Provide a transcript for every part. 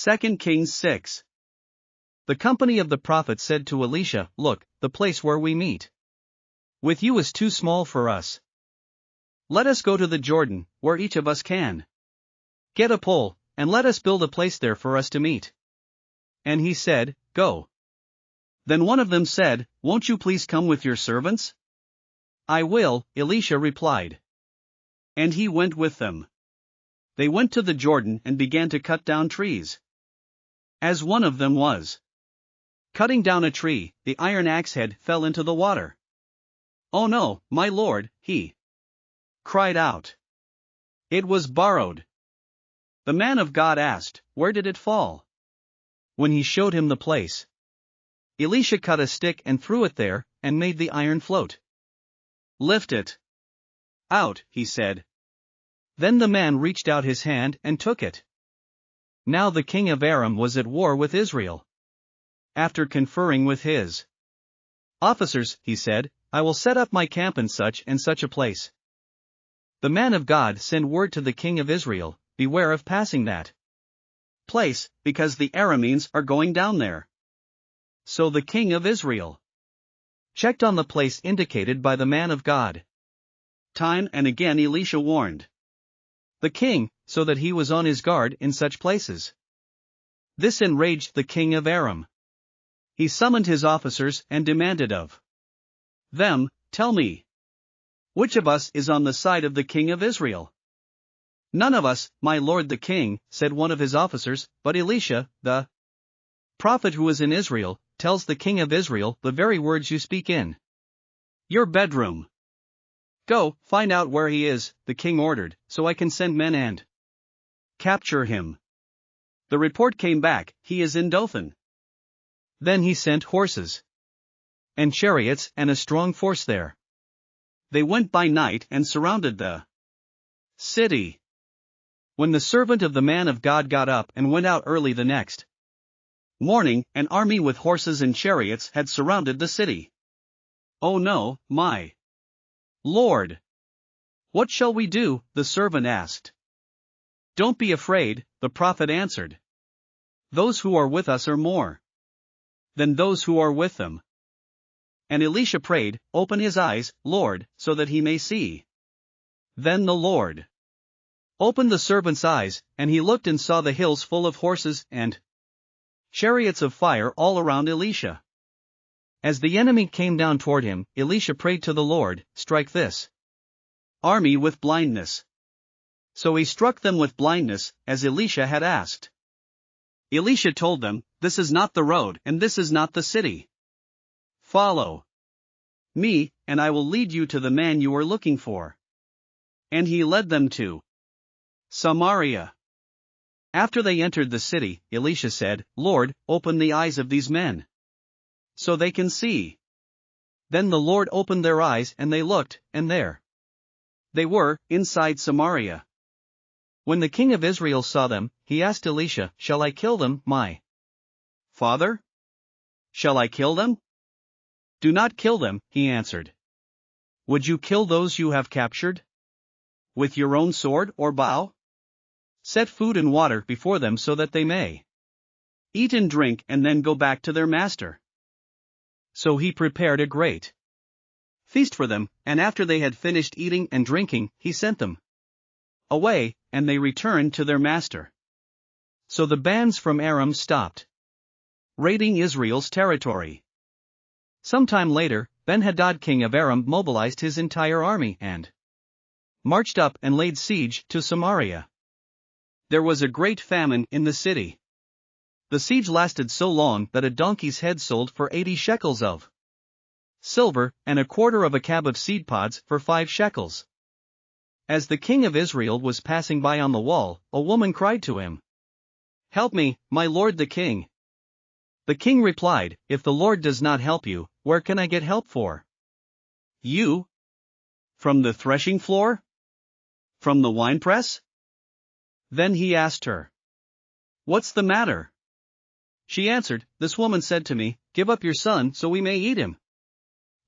2 Kings 6. The company of the prophets said to Elisha, "Look, the place where we meet with you is too small for us. Let us go to the Jordan, where each of us can get a pole, and let us build a place there for us to meet." And he said, "Go." Then one of them said, "Won't you please come with your servants?" "I will," Elisha replied. And he went with them. They went to the Jordan and began to cut down trees. As one of them was cutting down a tree, the iron axe head fell into the water. "Oh no, my lord," he cried out. "It was borrowed." The man of God asked, "Where did it fall?" When he showed him the place, Elisha cut a stick and threw it there, and made the iron float. "Lift it out," he said. Then the man reached out his hand and took it. Now the king of Aram was at war with Israel. After conferring with his officers, he said, "I will set up my camp in such and such a place." The man of God sent word to the king of Israel, "Beware of passing that place, because the Arameans are going down there." So the king of Israel checked on the place indicated by the man of God. Time and again Elisha warned the king, so that he was on his guard in such places. This enraged the king of Aram. He summoned his officers and demanded of them, "Tell me, which of us is on the side of the king of Israel?" "None of us, my lord the king," said one of his officers, "but Elisha, the prophet who is in Israel, tells the king of Israel the very words you speak in your bedroom." "Go, find out where he is," the king ordered, "so I can send men and capture him." The report came back, "He is in Dothan." Then he sent horses and chariots and a strong force there. They went by night and surrounded the city. When the servant of the man of God got up and went out early the next morning, an army with horses and chariots had surrounded the city. "Oh no, my lord! What shall we do?" the servant asked. "Don't be afraid," the prophet answered. "Those who are with us are more than those who are with them." And Elisha prayed, "Open his eyes, Lord, so that he may see." Then the Lord opened the servant's eyes, and he looked and saw the hills full of horses and chariots of fire all around Elisha. As the enemy came down toward him, Elisha prayed to the Lord, "Strike this army with blindness." So he struck them with blindness, as Elisha had asked. Elisha told them, "This is not the road, and this is not the city. Follow me, and I will lead you to the man you are looking for." And he led them to Samaria. After they entered the city, Elisha said, "Lord, open the eyes of these men, so they can see." Then the Lord opened their eyes and they looked, and there they were, inside Samaria. When the king of Israel saw them, he asked Elisha, "Shall I kill them, my father? Shall I kill them?" "Do not kill them," he answered. "Would you kill those you have captured with your own sword or bow? Set food and water before them so that they may eat and drink and then go back to their master." So he prepared a great feast for them, and after they had finished eating and drinking, he sent them away, and they returned to their master. So the bands from Aram stopped raiding Israel's territory. Sometime later, Ben-Hadad king of Aram mobilized his entire army and marched up and laid siege to Samaria. There was a great famine in the city. The siege lasted so long that a donkey's head sold for 80 shekels of silver, and a quarter of a cab of seed pods for 5 shekels. As the king of Israel was passing by on the wall, a woman cried to him, "Help me, my lord the king." The king replied, "If the Lord does not help you, where can I get help for you? From the threshing floor? From the winepress?" Then he asked her, "What's the matter?" She answered, "This woman said to me, 'Give up your son so we may eat him.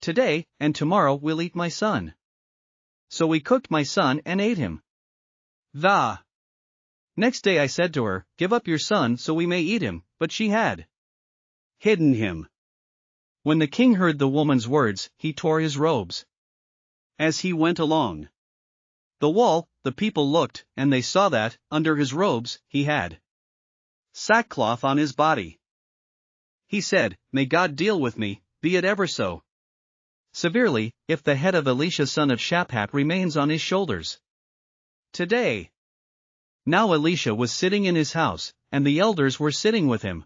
Today, and tomorrow we'll eat my son.' So we cooked my son and ate him." The Next day I said to her, give up your son so we may eat him, but she had hidden him. When the king heard the woman's words, he tore his robes. As he went along the wall, the people looked, and they saw that, under his robes, he had sackcloth on his body. He said, May God deal with me, be it ever so severely, if the head of Elisha son of Shaphat remains on his shoulders today. Now Elisha was sitting in his house, and the elders were sitting with him.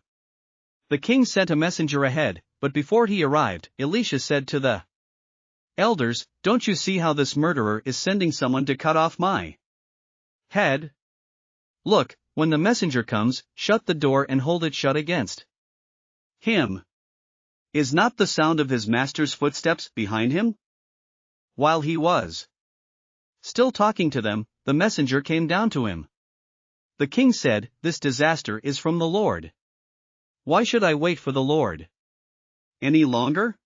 The king sent a messenger ahead, but before he arrived, Elisha said to the elders, Don't you see how this murderer is sending someone to cut off my head? Look, when the messenger comes, shut the door and hold it shut against him. Is not the sound of his master's footsteps behind him? While he was still talking to them, the messenger came down to him. The king said, This disaster is from the Lord. Why should I wait for the Lord any longer?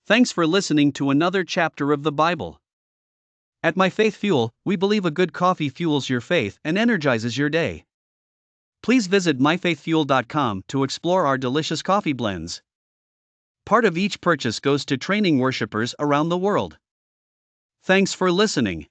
Thanks for listening to another chapter of the Bible. At My Faith Fuel, we believe a good coffee fuels your faith and energizes your day. Please visit myfaithfuel.com to explore our delicious coffee blends. Part of each purchase goes to training worshipers around the world. Thanks for listening.